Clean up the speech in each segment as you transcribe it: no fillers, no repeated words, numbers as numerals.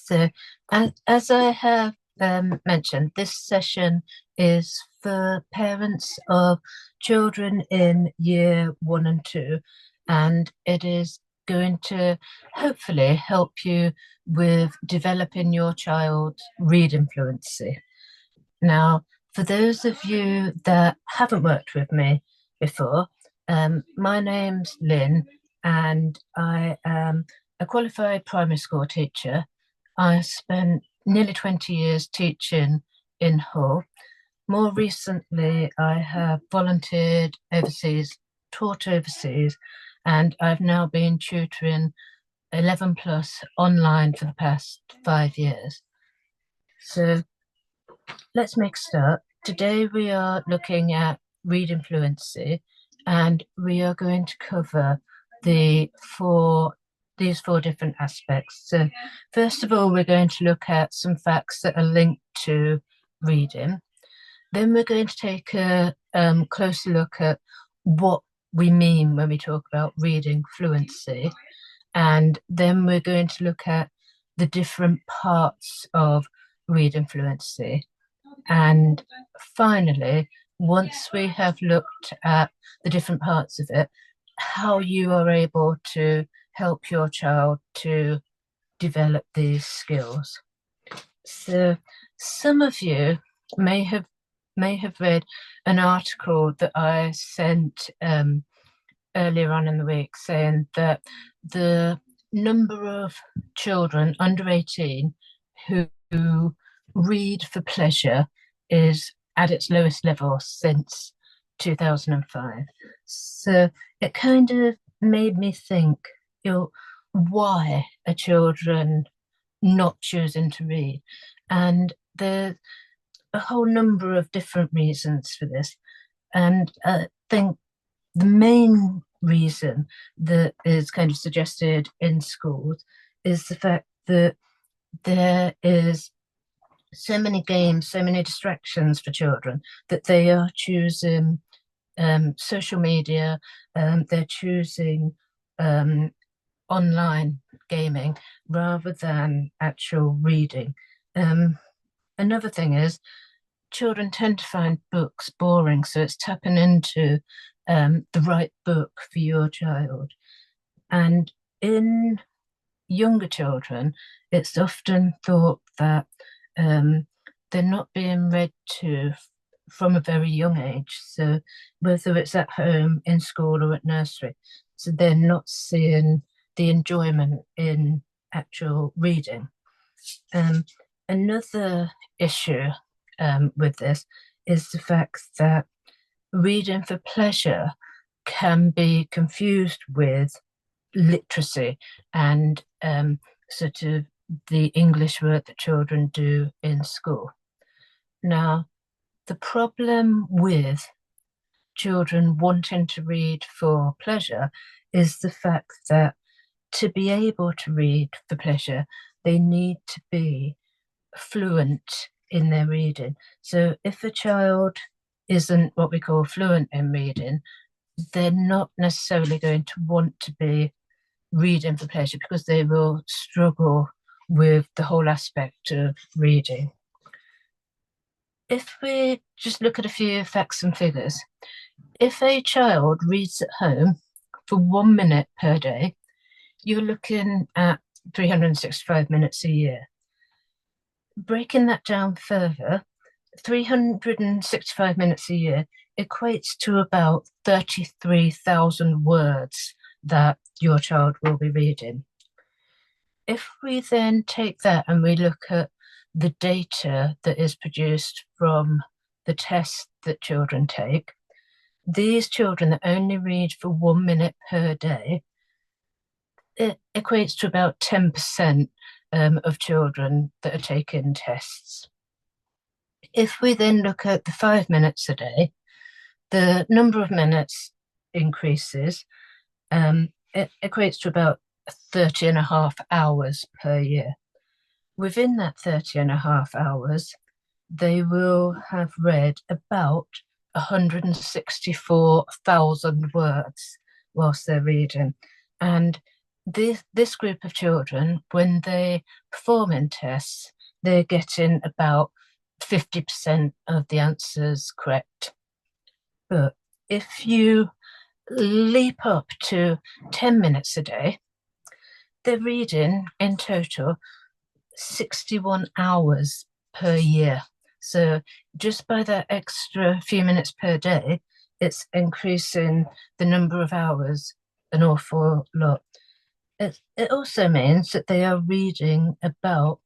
So, and as I have mentioned, this session is for parents of children in year one and two, and it is going to hopefully help you with developing your child's reading fluency. Now, for those of you that haven't worked with me before, my name's Lynn, and I am a qualified primary school teacher. I spent nearly 20 years teaching in Hull. More recently, I have volunteered overseas, taught overseas, and I've now been tutoring 11 plus online for the past 5 years. So let's make a start. Today we are looking at reading fluency, and we are going to cover the these four different aspects. So first of all, we're going to look at some facts that are linked to reading. Then we're going to take a closer look at what we mean when we talk about reading fluency. And then we're going to look at the different parts of reading fluency. And finally, once we have looked at the different parts of it, how you are able to help your child to develop these skills. So some of you may have read an article that I sent earlier on in the week saying that the number of children under 18 who read for pleasure is at its lowest level since 2005. So it kind of made me think, why are children not choosing to read? And there's a whole number of different reasons for this. And I think the main reason that is kind of suggested in schools is the fact that there is so many games, so many distractions for children that they are choosing social media, they're choosing online gaming rather than actual reading. Another thing is children tend to find books boring, so it's tapping into the right book for your child. And in younger children, it's often thought that they're not being read to from a very young age. So whether it's at home, in school, or at nursery, so they're not seeing the enjoyment in actual reading. Another issue with this is the fact that reading for pleasure can be confused with literacy and sort of the English work that children do in school. Now, the problem with children wanting to read for pleasure is the fact that to be able to read for pleasure, they need to be fluent in their reading. So if a child isn't what we call fluent in reading, they're not necessarily going to want to be reading for pleasure because they will struggle with the whole aspect of reading. If we just look at a few facts and figures, if a child reads at home for 1 minute per day, you're looking at 365 minutes a year. Breaking that down further, 365 minutes a year equates to about 33,000 words that your child will be reading. If we then take that and we look at the data that is produced from the tests that children take, these children that only read for 1 minute per day, it equates to about 10% of children that are taking tests. If we then look at the 5 minutes a day, the number of minutes increases. It equates to about 30 and a half hours per year. Within that 30 and a half hours, they will have read about 164,000 words whilst they're reading. And this group of children, when they perform in tests, they're getting about 50% of the answers correct. But if you leap up to 10 minutes a day, they're reading in total 61 hours per year. So just by that extra few minutes per day, it's increasing the number of hours an awful lot. It also means that they are reading about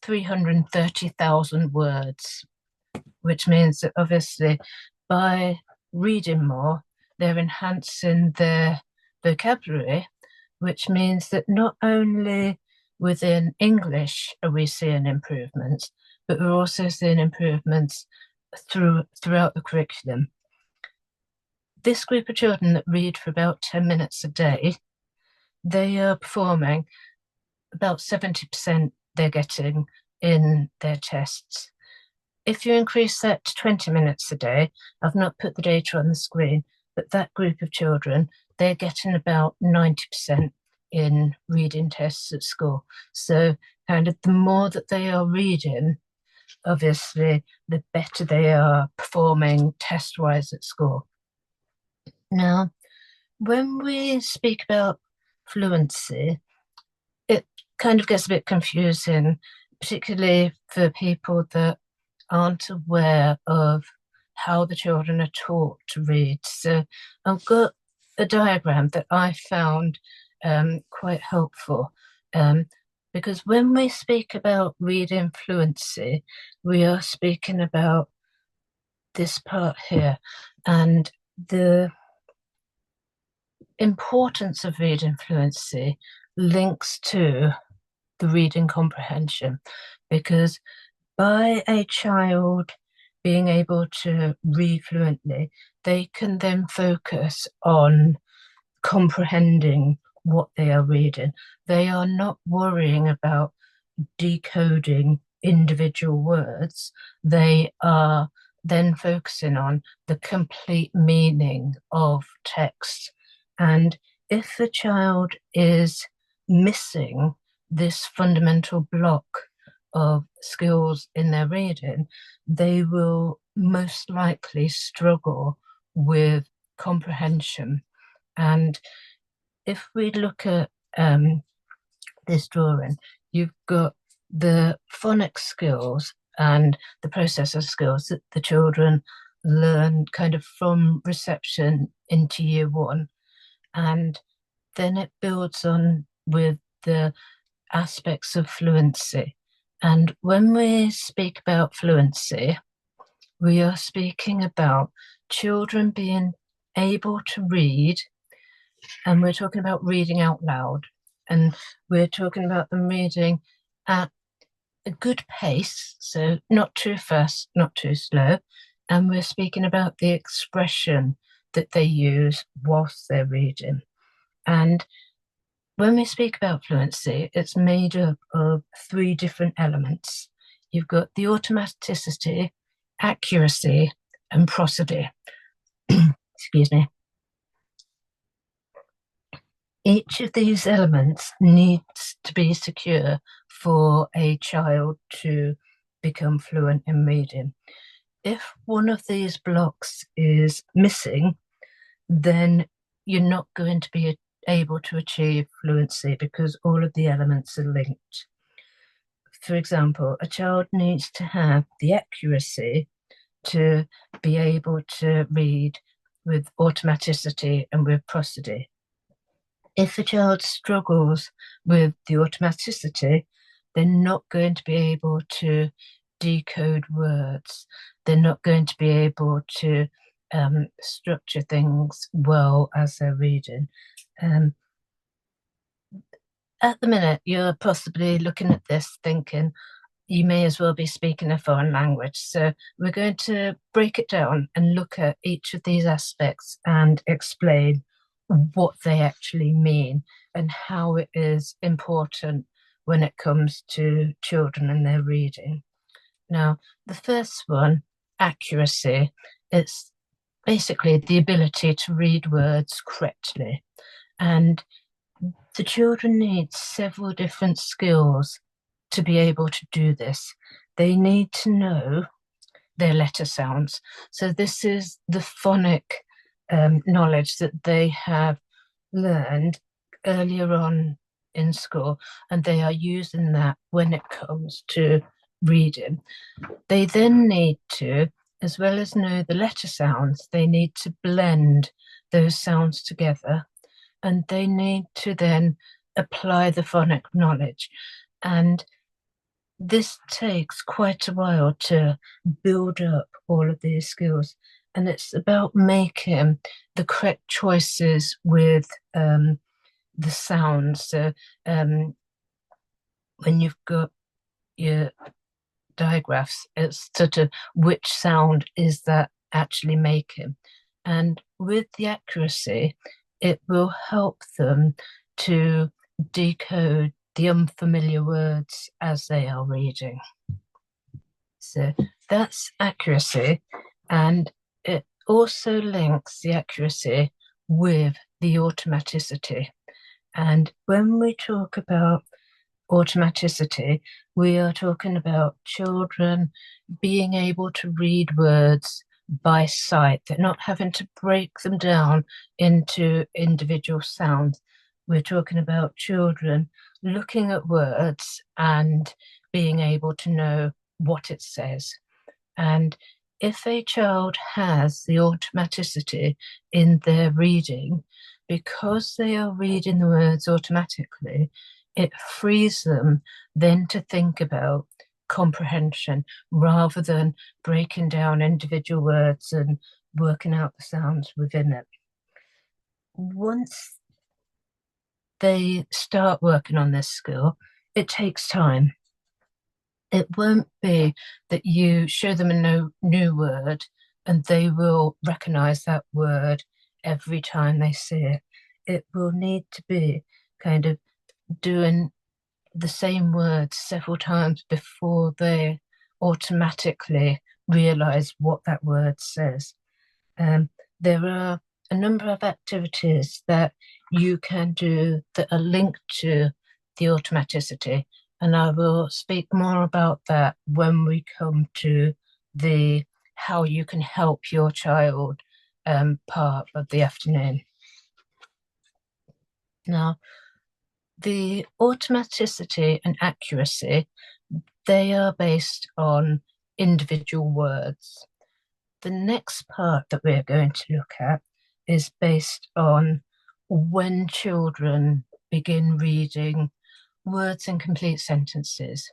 330,000 words, which means that obviously by reading more, they're enhancing their vocabulary, which means that not only within English are we seeing improvements, but we're also seeing improvements throughout the curriculum. This group of children that read for about 10 minutes a day, they are performing about 70% they're getting in their tests. If you increase that to 20 minutes a day, I've not put the data on the screen, but that group of children, they're getting about 90% in reading tests at school. So kind of the more that they are reading, obviously, the better they are performing test-wise at school. Now, when we speak about fluency, it kind of gets a bit confusing, particularly for people that aren't aware of how the children are taught to read. So I've got a diagram that I found quite helpful, because when we speak about reading fluency, we are speaking about this part here, and the importance of reading fluency links to the reading comprehension, because by a child being able to read fluently, they can then focus on comprehending what they are reading. They are not worrying about decoding individual words. They are then focusing on the complete meaning of text. And if a child is missing this fundamental block of skills in their reading, they will most likely struggle with comprehension. And if we look at this drawing, you've got the phonics skills and the processor skills that the children learn kind of from reception into year one. And then it builds on with the aspects of fluency. And when we speak about fluency, we are speaking about children being able to read, and we're talking about reading out loud, and we're talking about them reading at a good pace, so not too fast, not too slow, and we're speaking about the expression that they use whilst they're reading. And when we speak about fluency, it's made up of three different elements. You've got the automaticity, accuracy, and prosody. Excuse me. Each of these elements needs to be secure for a child to become fluent in reading. If one of these blocks is missing, then you're not going to be able to achieve fluency because all of the elements are linked. For example, a child needs to have the accuracy to be able to read with automaticity and with prosody. If a child struggles with the automaticity, they're not going to be able to decode words. They're not going to be able to structure things well as they're reading. At the minute, you're possibly looking at this thinking, you may as well be speaking a foreign language. So we're going to break it down and look at each of these aspects and explain what they actually mean and how it is important when it comes to children and their reading. Now, the first one, accuracy, it's basically the ability to read words correctly. And The children need several different skills to be able to do this. They need to know their letter sounds. So this is the phonic knowledge that they have learned earlier on in school, and they are using that when it comes to reading. They then need to, as well as know the letter sounds, they need to blend those sounds together, and they need to then apply the phonic knowledge. And this takes quite a while to build up all of these skills, and it's about making the correct choices with the sounds. So when you've got your digraphs, it's sort of which sound is that actually making, and with the accuracy, it will help them to decode the unfamiliar words as they are reading. So that's accuracy, and it also links the accuracy with the automaticity. And when we talk about automaticity, we are talking about children being able to read words by sight. They're not having to break them down into individual sounds. We're talking about children looking at words and being able to know what it says. And if a child has the automaticity in their reading, because they are reading the words automatically, it frees them then to think about comprehension rather than breaking down individual words and working out the sounds within it. Once they start working on this skill, it takes time. It won't be that you show them a new word and they will recognize that word every time they see it. It will need to be kind of doing the same words several times before they automatically realize what that word says. There are a number of activities that you can do that are linked to the automaticity, and I will speak more about that when we come to the how you can help your child part of the afternoon. Now, the automaticity and accuracy, they are based on individual words. The next part that we're going to look at is based on when children begin reading words in complete sentences.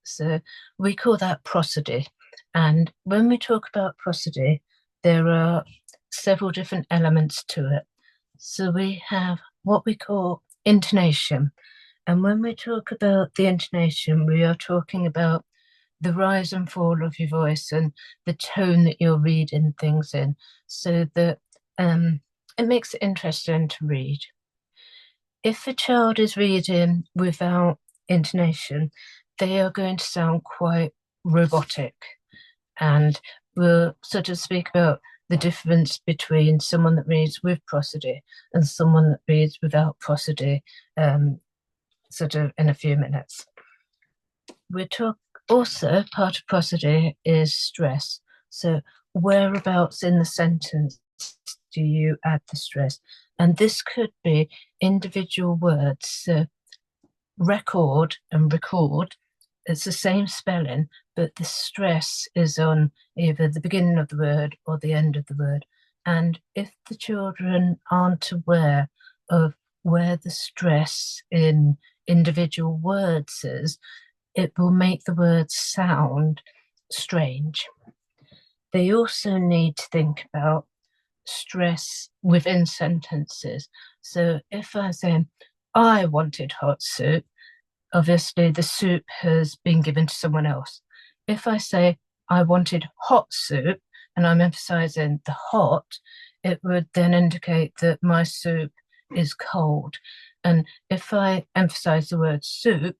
So we call that prosody. And when we talk about prosody, there are several different elements to it. So we have what we call intonation. And when we talk about the intonation, we are talking about the rise and fall of your voice and the tone that you're reading things in, so that it makes it interesting to read. If a child is reading without intonation, they are going to sound quite robotic. And we'll sort of speak about the difference between someone that reads with prosody and someone that reads without prosody sort of in a few minutes. We're talking also, part of prosody is stress. So whereabouts in the sentence do you add the stress? And this could be individual words. So record and record, it's the same spelling, but the stress is on either the beginning of the word or the end of the word. And if the children aren't aware of where the stress in individual words is, it will make the words sound strange. They also need to think about stress within sentences. So if I say, I wanted hot soup, obviously the soup has been given to someone else. If I say, I wanted hot soup, and I'm emphasizing the hot, it would then indicate that my soup is cold. And if I emphasize the word soup,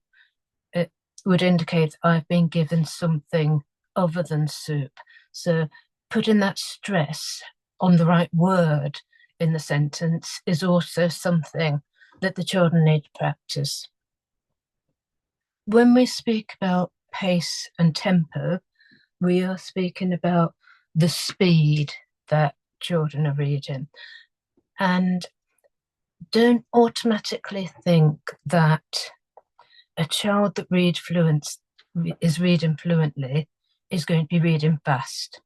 it would indicate I've been given something other than soup. So putting that stress on the right word in the sentence is also something that the children need to practice. When we speak about pace and tempo, we are speaking about the speed that children are reading. And don't automatically think that a child that is reading fluently is going to be reading fast.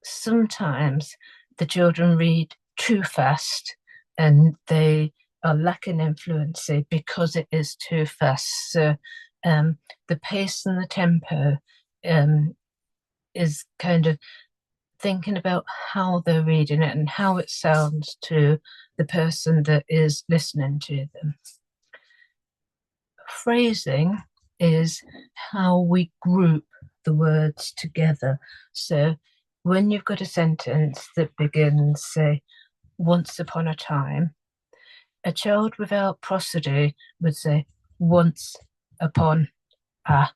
Sometimes the children read too fast and they are lacking in fluency because it is too fast. So the pace and the tempo is kind of thinking about how they're reading it and how it sounds to the person that is listening to them. Phrasing is how we group the words together. So when you've got a sentence that begins, say, once upon a time, a child without prosody would say, once upon a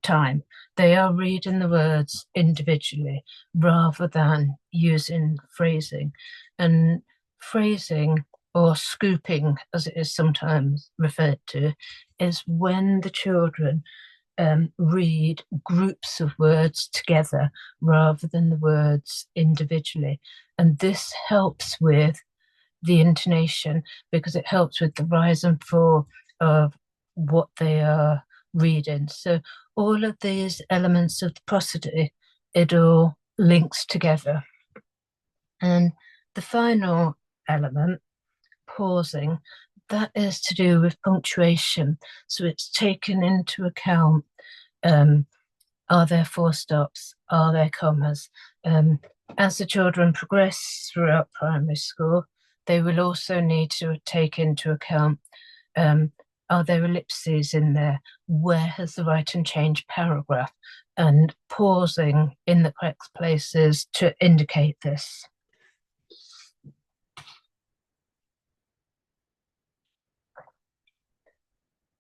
time. They are reading the words individually rather than using phrasing. And phrasing, or scooping as it is sometimes referred to, is when the children read groups of words together rather than the words individually. And this helps with the intonation because it helps with the rise and fall of what they are reading. So all of these elements of the prosody, it all links together. And the final element, pausing, that is to do with punctuation. So it's taken into account, are there full stops? Are there commas? As the children progress throughout primary school, they will also need to take into account, are there ellipses in there? Where has the writing changed paragraph? And pausing in the correct places to indicate this.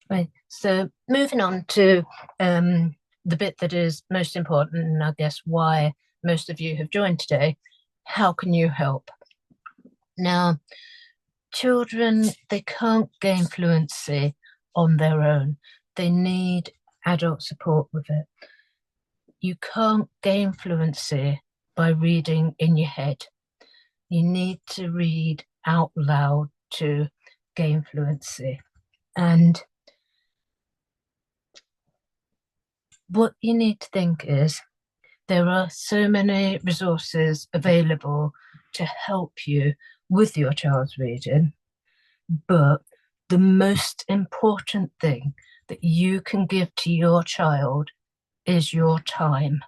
Right, so moving on to the bit that is most important, and I guess why most of you have joined today, how can you help? Now, children, they can't gain fluency on their own. They need adult support with it. You can't gain fluency by reading in your head. You need to read out loud to gain fluency. And what you need to think is there are so many resources available to help you with your child's reading, but the most important thing that you can give to your child is your time.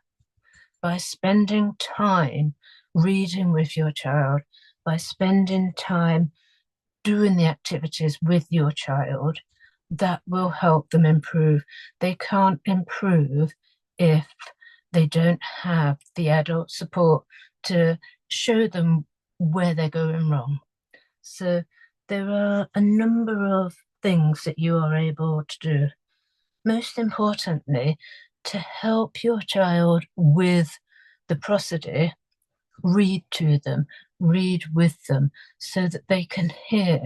By spending time reading with your child, by spending time doing the activities with your child, that will help them improve. They can't improve if they don't have the adult support to show them where they're going wrong. So there are a number of things that you are able to do. Most importantly, to help your child with the prosody, read to them, read with them, so that they can hear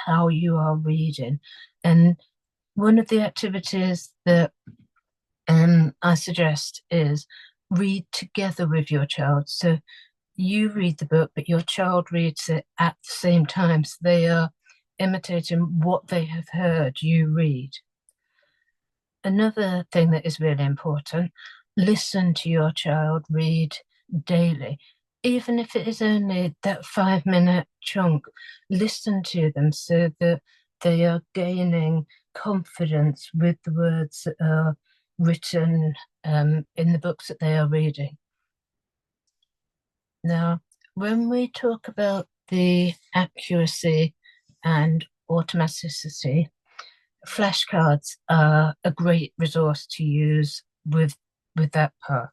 how you are reading. And one of the activities that I suggest is read together with your child. So you read the book, but your child reads it at the same time. So they are imitating what they have heard you read. Another thing that is really important, listen to your child read daily. Even if it is only that 5-minute chunk, listen to them so that they are gaining confidence with the words that are written in the books that they are reading. Now, when we talk about the accuracy and automaticity, flashcards are a great resource to use with that part.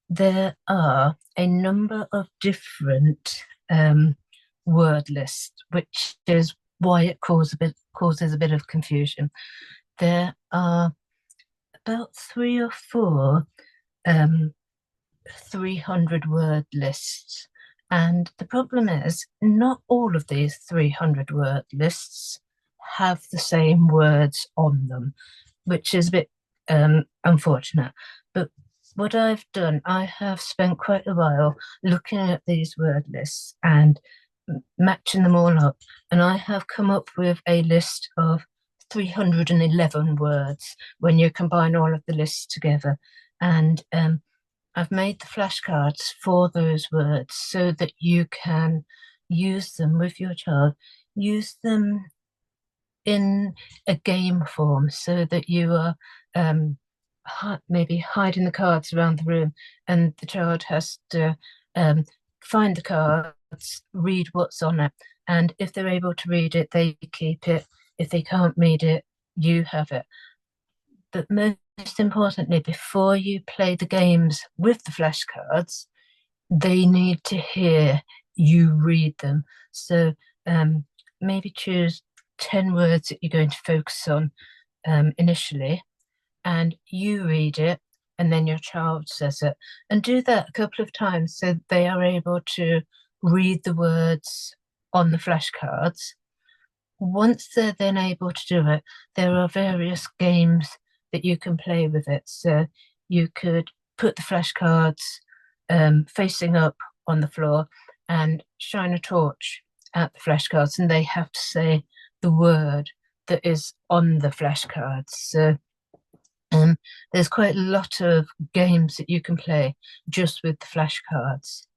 There are a number of different word lists, which is why it causes a bit of confusion. There are about 3 or 4 300 word lists, And the problem is, not all of these 300 word lists have the same words on them, which is a bit unfortunate. But what I've done, I have spent quite a while looking at these word lists and matching them all up. And I have come up with a list of 311 words when you combine all of the lists together. And I've made the flashcards for those words so that you can use them with your child. Use them in a game form so that you are maybe hiding the cards around the room and the child has to find the cards, read what's on it. And if they're able to read it, they keep it. If they can't read it, you have it. But most importantly, before you play the games with the flashcards, they need to hear you read them. So maybe choose 10 words that you're going to focus on initially, and you read it, and then your child says it. And do that a couple of times so they are able to read the words on the flashcards. Once they're then able to do it, there are various games that you can play with it. So you could put the flashcards facing up on the floor and shine a torch at the flashcards, and they have to say the word that is on the flashcards. So there's quite a lot of games that you can play just with the flashcards.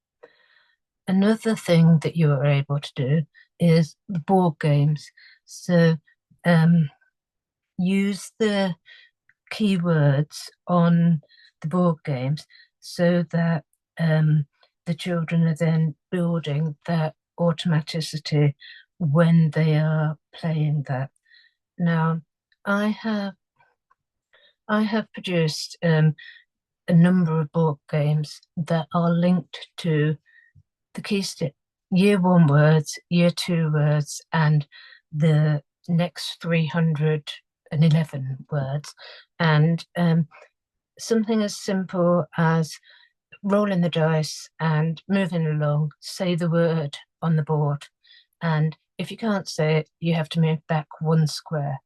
Another thing that you are able to do is the board games. So use the keywords on the board games so that the children are then building that automaticity when they are playing that. Now, I have produced a number of board games that are linked to the key year 1 words, year 2 words, and the next 311 words. And something as simple as rolling the dice and moving along, say the word on the board. And if you can't say it, you have to move back 1 square.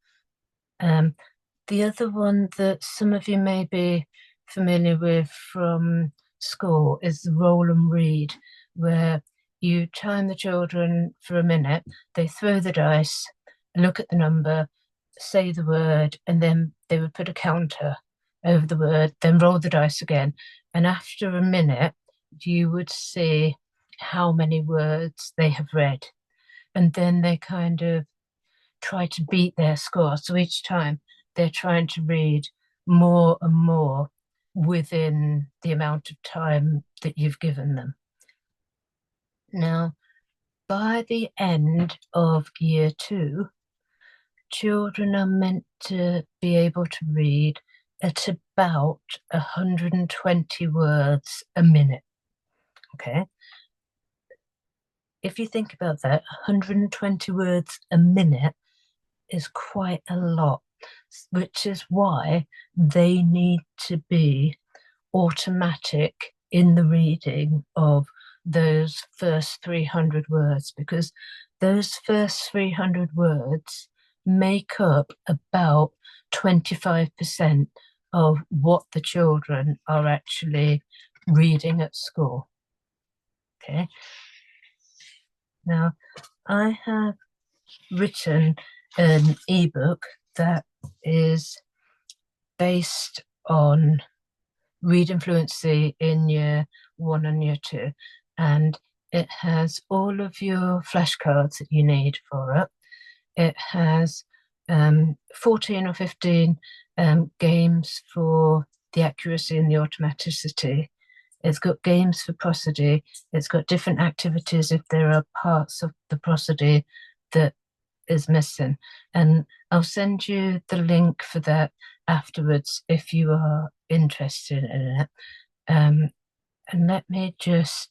The other one that some of you may be familiar with from school is the roll and read, where you time the children for a minute, they throw the dice, look at the number, say the word, and then they would put a counter over the word, then roll the dice again. And after a minute, you would see how many words they have read. And then they kind of try to beat their score. So each time they're trying to read more and more within the amount of time that you've given them. Now, by the end of year 2, children are meant to be able to read at about 120 words a minute. Okay. If you think about that, 120 words a minute is quite a lot, which is why they need to be automatic in the reading of those first 300 words, because those first 300 words make up about 25% of what the children are actually reading at school. Okay. Now, I have written an ebook that is based on reading fluency in year 1 and year 2, and it has all of your flashcards that you need for it. It has 14 or 15 games for the accuracy and the automaticity. It's got games for prosody. It's got different activities if there are parts of the prosody that is missing. And I'll send you the link for that afterwards if you are interested in it. And let me just